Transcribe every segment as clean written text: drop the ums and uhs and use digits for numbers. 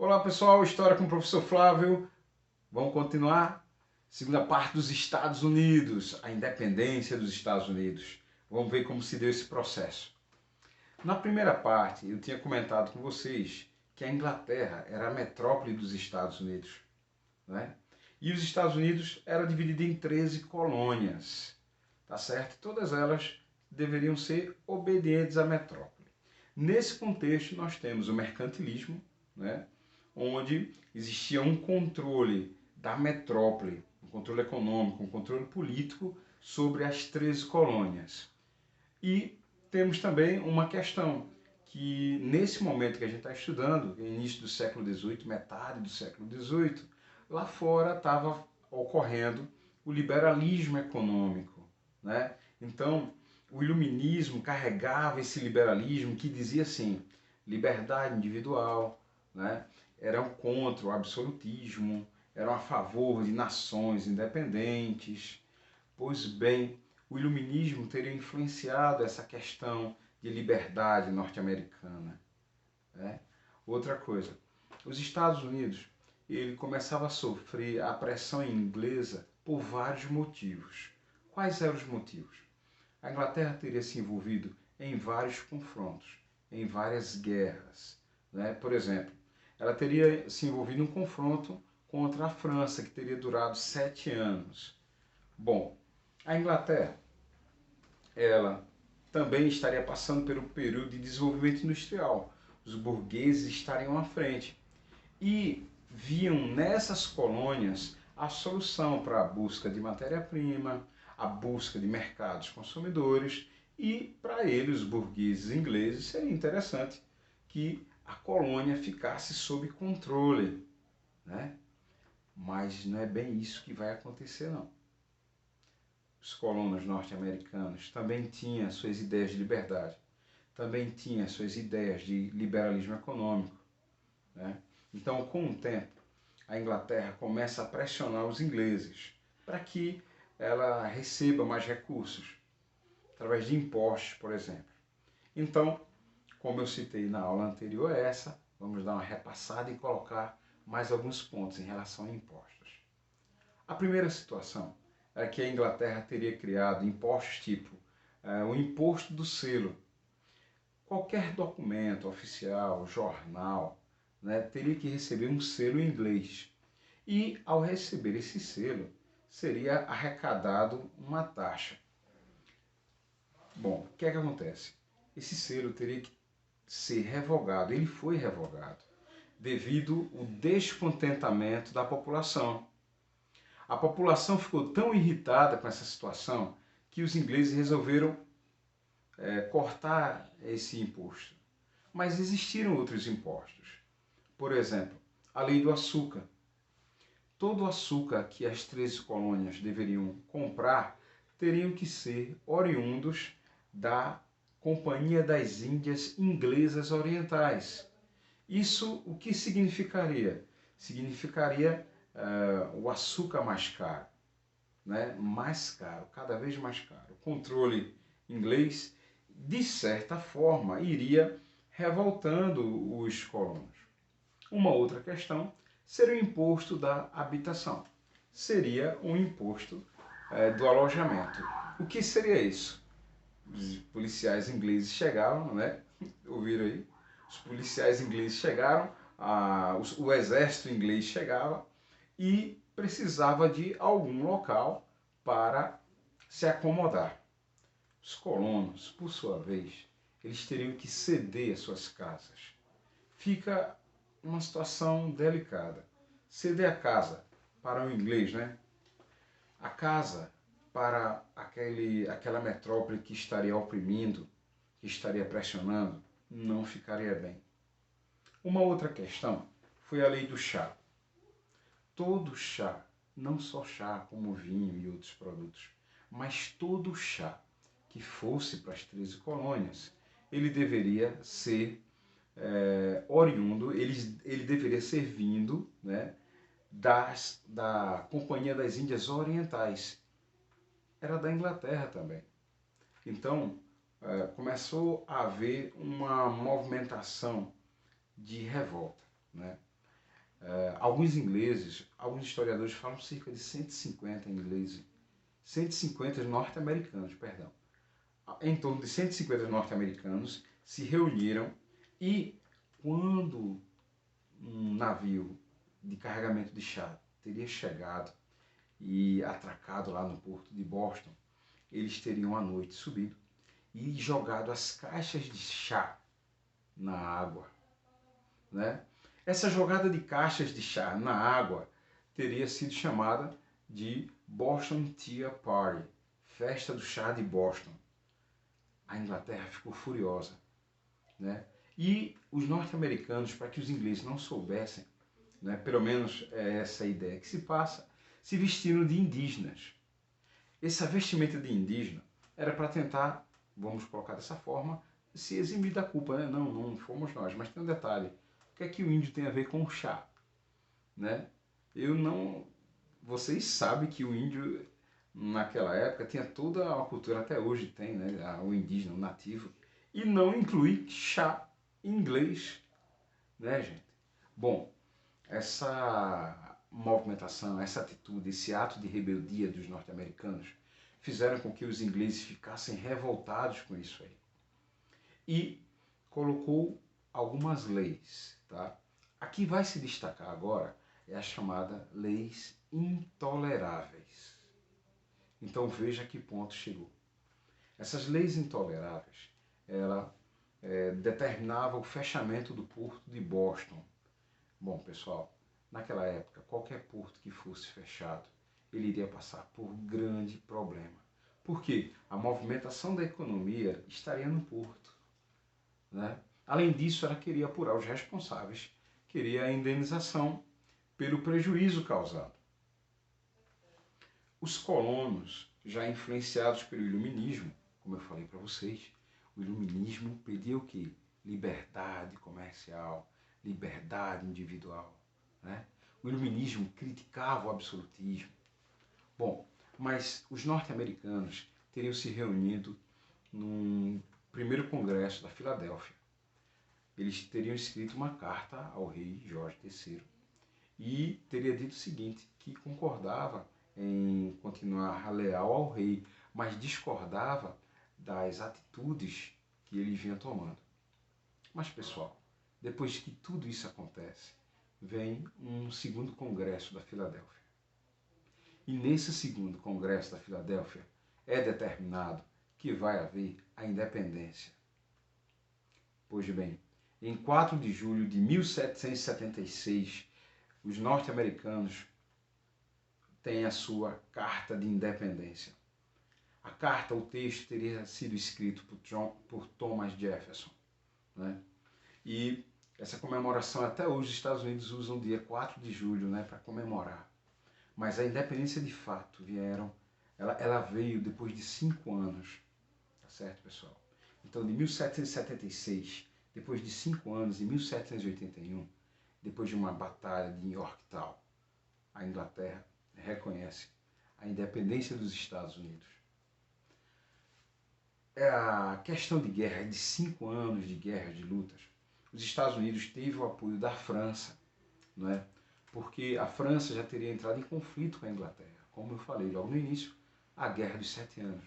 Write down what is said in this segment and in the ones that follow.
Olá pessoal, História com o professor Flávio. Vamos continuar? Segunda parte dos Estados Unidos, a independência dos Estados Unidos. Vamos ver como se deu esse processo. Na primeira parte, eu tinha comentado com vocês que a Inglaterra era a metrópole dos Estados Unidos, né? E os Estados Unidos era dividido em 13 colônias, tá certo? Todas elas deveriam ser obedientes à metrópole. Nesse contexto, nós temos o mercantilismo, né? Onde existia um controle da metrópole, um controle econômico, um controle político sobre as 13 colônias. E temos também uma questão que nesse momento que a gente está estudando, início do século XVIII, metade do século XVIII, lá fora estava ocorrendo o liberalismo econômico, né? Então, o iluminismo carregava esse liberalismo que dizia assim, liberdade individual, né? Eram contra o absolutismo, eram a favor de nações independentes. Pois bem, o iluminismo teria influenciado essa questão de liberdade norte-americana, né? Outra coisa, os Estados Unidos, ele começava a sofrer a pressão inglesa por vários motivos. Quais eram os motivos? A Inglaterra teria se envolvido em vários confrontos, em várias guerras, né? Por exemplo, ela teria se envolvido em um confronto contra a França, que teria durado 7 anos. Bom, a Inglaterra, ela também estaria passando pelo período de desenvolvimento industrial. Os burgueses estariam à frente e viam nessas colônias a solução para a busca de matéria-prima, a busca de mercados consumidores e para eles, os burgueses ingleses, seria interessante que a colônia ficasse sob controle, né? Mas não é bem isso que vai acontecer, não. Os colonos norte-americanos também tinham suas ideias de liberdade, também tinham suas ideias de liberalismo econômico, né? Então, com o tempo, a Inglaterra começa a pressionar os ingleses para que ela receba mais recursos, através de impostos, por exemplo. Então, como eu citei na aula anterior a essa, vamos dar uma repassada e colocar mais alguns pontos em relação a impostos. A primeira situação é que a Inglaterra teria criado impostos tipo o imposto do selo. Qualquer documento oficial, jornal, né, teria que receber um selo em inglês. E, ao receber esse selo, seria arrecadado uma taxa. Bom, o que é que acontece? Esse selo teria que ser revogado. Ele foi revogado devido ao descontentamento da população. A população ficou tão irritada com essa situação que os ingleses resolveram cortar esse imposto. Mas existiram outros impostos. Por exemplo, a lei do açúcar. Todo o açúcar que as 13 colônias deveriam comprar teriam que ser oriundos da Companhia das Índias Inglesas Orientais. Isso o que significaria? Significaria o açúcar mais caro, né? Mais caro, cada vez mais caro. O controle inglês, de certa forma, iria revoltando os colonos. Uma outra questão seria o imposto da habitação. Seria um imposto do alojamento. O que seria isso? Os policiais ingleses chegaram, né? Ouviram aí? Os policiais ingleses chegaram, o exército inglês chegava e precisava de algum local para se acomodar. Os colonos, por sua vez, eles teriam que ceder as suas casas. Fica uma situação delicada. Ceder a casa para o inglês, né? A casa para aquela metrópole que estaria oprimindo, que estaria pressionando, não ficaria bem. Uma outra questão foi a lei do chá. Todo chá, não só chá como vinho e outros produtos, mas todo chá que fosse para as 13 colônias, ele deveria ser oriundo, ele deveria ser vindo, né, da Companhia das Índias Orientais. Era da Inglaterra também. Então, começou a haver uma movimentação de revolta, né? Alguns ingleses, alguns historiadores falam cerca de 150 ingleses, 150 norte-americanos, perdão. Em torno de 150 norte-americanos se reuniram e quando um navio de carregamento de chá teria chegado e atracado lá no porto de Boston, eles teriam à noite subido e jogado as caixas de chá na água, né? Essa jogada de caixas de chá na água teria sido chamada de Boston Tea Party, festa do chá de Boston. A Inglaterra ficou furiosa, né? E os norte-americanos, para que os ingleses não soubessem, né, pelo menos é essa a ideia que se passa, se vestiram de indígenas. Essa vestimenta de indígena era para tentar, vamos colocar dessa forma, se eximir da culpa, né? Não, não fomos nós, mas tem um detalhe. O que é que o índio tem a ver com o chá, né? Eu não... Vocês sabem que o índio, naquela época, tinha toda a cultura, até hoje tem, né? O indígena, o nativo, e não inclui chá em inglês, né, gente? Bom, essa movimentação, essa atitude, esse ato de rebeldia dos norte-americanos fizeram com que os ingleses ficassem revoltados com isso aí. E colocou algumas leis, tá? Aqui vai se destacar agora é a chamada leis intoleráveis. Então veja a que ponto chegou. Essas leis intoleráveis, ela determinava o fechamento do porto de Boston. Bom, pessoal, naquela época, qualquer porto que fosse fechado, ele iria passar por grande problema. Por quê? A movimentação da economia estaria no porto, né? Além disso, ela queria apurar os responsáveis, queria a indenização pelo prejuízo causado. Os colonos, já influenciados pelo iluminismo, como eu falei para vocês, o iluminismo pedia o quê? Liberdade comercial, liberdade individual, né? O iluminismo criticava o absolutismo. Bom, mas os norte-americanos teriam se reunido num primeiro congresso da Filadélfia. Eles teriam escrito uma carta ao rei Jorge III e teria dito o seguinte, que concordava em continuar leal ao rei, mas discordava das atitudes que ele vinha tomando. Mas, pessoal, depois que tudo isso acontece, vem um segundo congresso da Filadélfia. E nesse segundo congresso da Filadélfia é determinado que vai haver a independência. Pois bem, em 4 de julho de 1776, os norte-americanos têm a sua Carta de Independência. A carta, o texto, teria sido escrito por Thomas Jefferson, né? E essa comemoração, até hoje, os Estados Unidos usam o dia 4 de julho, né, para comemorar. Mas a independência de fato ela veio depois de 5 anos, tá certo, pessoal? Então, de 1776, depois de 5 anos, em 1781, depois de uma batalha de Yorktown, a Inglaterra reconhece a independência dos Estados Unidos. A questão de guerra, de 5 anos de guerra, de lutas, os Estados Unidos teve o apoio da França, não é? Porque a França já teria entrado em conflito com a Inglaterra. Como eu falei logo no início, a Guerra dos 7 Anos.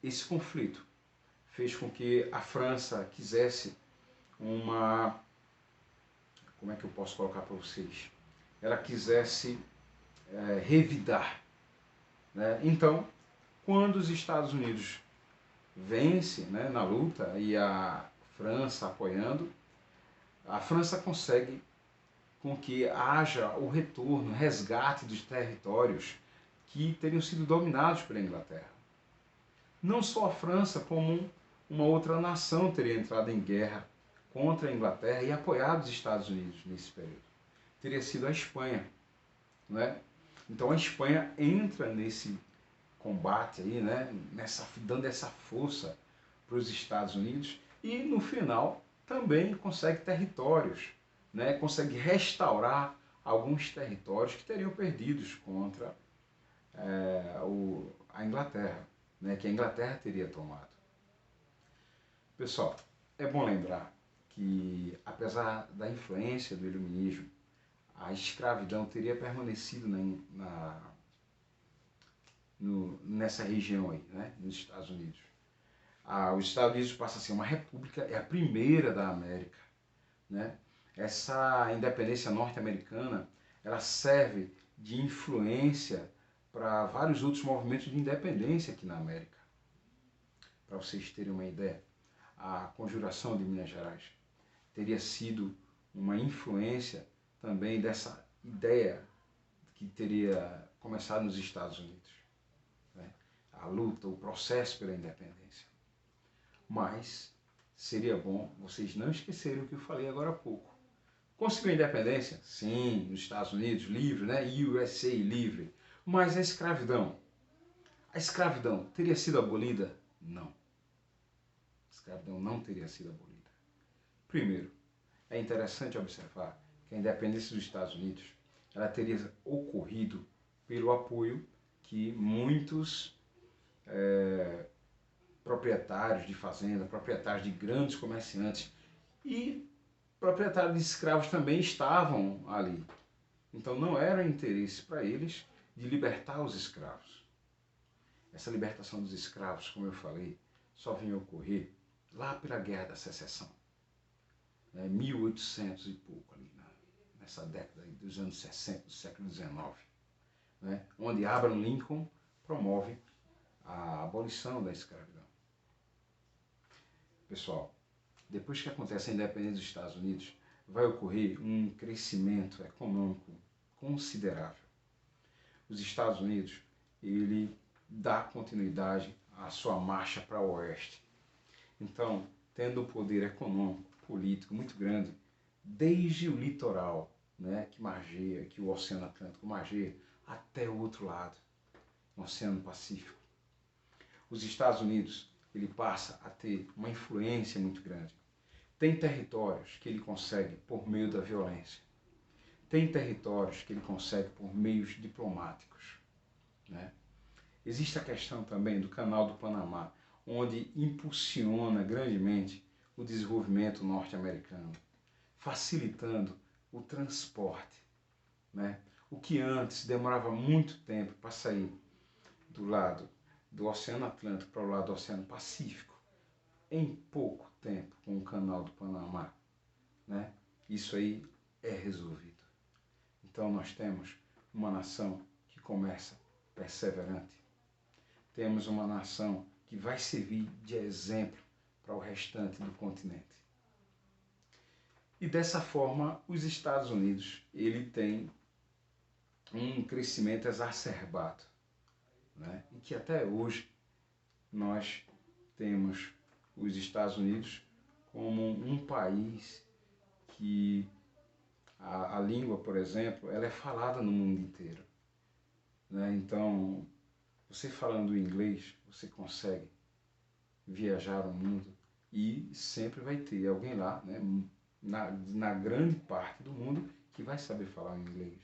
Esse conflito fez com que a França quisesse uma... Como é que eu posso colocar para vocês? Ela quisesse revidar, né? Então, quando os Estados Unidos vencem, né, na luta e a França apoiando, a França consegue com que haja o retorno, resgate dos territórios que teriam sido dominados pela Inglaterra. Não só a França, como uma outra nação teria entrado em guerra contra a Inglaterra e apoiado os Estados Unidos nesse período. Teria sido a Espanha, não é? Então a Espanha entra nesse combate aí, né, dando essa força para os Estados Unidos e no final também consegue territórios, né, consegue restaurar alguns territórios que teriam perdidos contra a Inglaterra, né, que a Inglaterra teria tomado. Pessoal, é bom lembrar que apesar da influência do iluminismo, a escravidão teria permanecido nessa região aí, né, nos Estados Unidos. Os Estados Unidos passam a ser uma república, é a primeira da América, né? Essa independência norte-americana, ela serve de influência para vários outros movimentos de independência aqui na América. Para vocês terem uma ideia, a Conjuração de Minas Gerais teria sido uma influência também dessa ideia que teria começado nos Estados Unidos, né? A luta, o processo pela independência. Mas seria bom vocês não esquecerem o que eu falei agora há pouco. Conseguiu a independência? Sim, nos Estados Unidos, livre, né? USA, livre. Mas a escravidão teria sido abolida? Não. A escravidão não teria sido abolida. Primeiro, é interessante observar que a independência dos Estados Unidos, ela teria ocorrido pelo apoio que muitos proprietários de fazenda, proprietários de grandes comerciantes e proprietários de escravos também estavam ali. Então não era interesse para eles de libertar os escravos. Essa libertação dos escravos, como eu falei, só vinha ocorrer lá pela Guerra da Secessão, né, 1800 e pouco, ali, nessa década dos anos 60 do século XIX, né, onde Abraham Lincoln promove a abolição da escravidão. Pessoal, depois que acontece a independência dos Estados Unidos, vai ocorrer um crescimento econômico considerável. Os Estados Unidos, ele dá continuidade à sua marcha para o oeste. Então, tendo um poder econômico, político muito grande, desde o litoral, né, que margeia, que o Oceano Atlântico margeia, até o outro lado, no Oceano Pacífico. Os Estados Unidos, ele passa a ter uma influência muito grande. Tem territórios que ele consegue por meio da violência. Tem territórios que ele consegue por meios diplomáticos, né? Existe a questão também do Canal do Panamá, onde impulsiona grandemente o desenvolvimento norte-americano, facilitando o transporte, né? O que antes demorava muito tempo para sair do lado do Oceano Atlântico para o lado do Oceano Pacífico, em pouco tempo, com o Canal do Panamá, né? Isso aí é resolvido. Então nós temos uma nação que começa perseverante. Temos uma nação que vai servir de exemplo para o restante do continente. E dessa forma, os Estados Unidos, ele tem um crescimento exacerbado, né? E que até hoje nós temos os Estados Unidos como um país que a língua, por exemplo, ela é falada no mundo inteiro, né? Então, você falando inglês, você consegue viajar o mundo e sempre vai ter alguém lá, né, na grande parte do mundo, que vai saber falar inglês.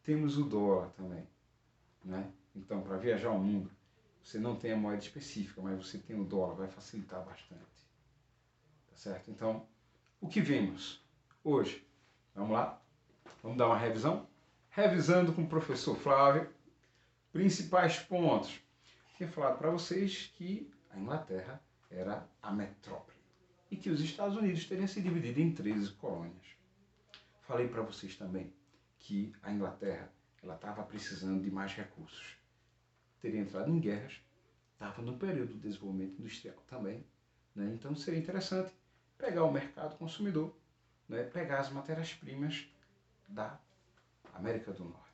Temos o dólar também, né? Então, para viajar o mundo, você não tem a moeda específica, mas você tem o dólar, vai facilitar bastante. Tá certo? Então, o que vimos hoje? Vamos lá? Vamos dar uma revisão? Revisando com o professor Flávio, principais pontos. Tinha falado para vocês que a Inglaterra era a metrópole e que os Estados Unidos teriam se dividido em 13 colônias. Falei para vocês também que a Inglaterra ela estava precisando de mais recursos. Teria entrado em guerras, estava no período do desenvolvimento industrial também, né? Então seria interessante pegar o mercado consumidor, né? Pegar as matérias-primas da América do Norte.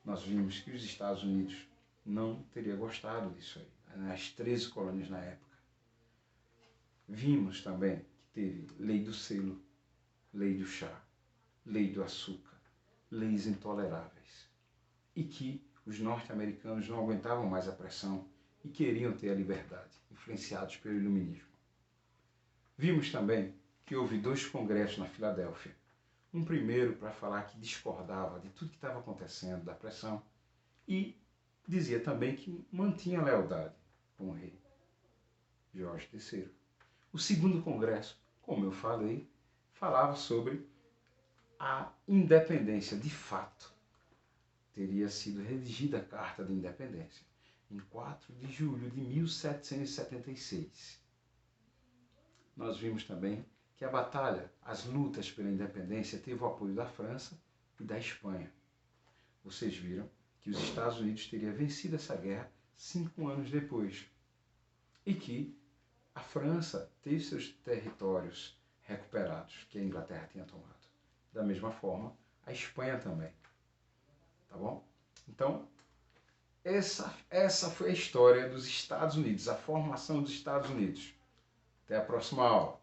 Nós vimos que os Estados Unidos não teria gostado disso aí, as 13 colônias na época. Vimos também que teve lei do selo, lei do chá, lei do açúcar, leis intoleráveis, e que os norte-americanos não aguentavam mais a pressão e queriam ter a liberdade, influenciados pelo iluminismo. Vimos também que houve 2 congressos na Filadélfia. Um primeiro para falar que discordava de tudo que estava acontecendo, da pressão, e dizia também que mantinha a lealdade com o rei Jorge III. O segundo congresso, como eu falei, falava sobre a independência de fato teria sido redigida a Carta de Independência em 4 de julho de 1776. Nós vimos também que a batalha, as lutas pela independência, teve o apoio da França e da Espanha. Vocês viram que os Estados Unidos teria vencido essa guerra 5 anos depois e que a França teve seus territórios recuperados, que a Inglaterra tinha tomado. Da mesma forma, a Espanha também. Tá bom? Então, essa foi a história dos Estados Unidos, a formação dos Estados Unidos. Até a próxima aula.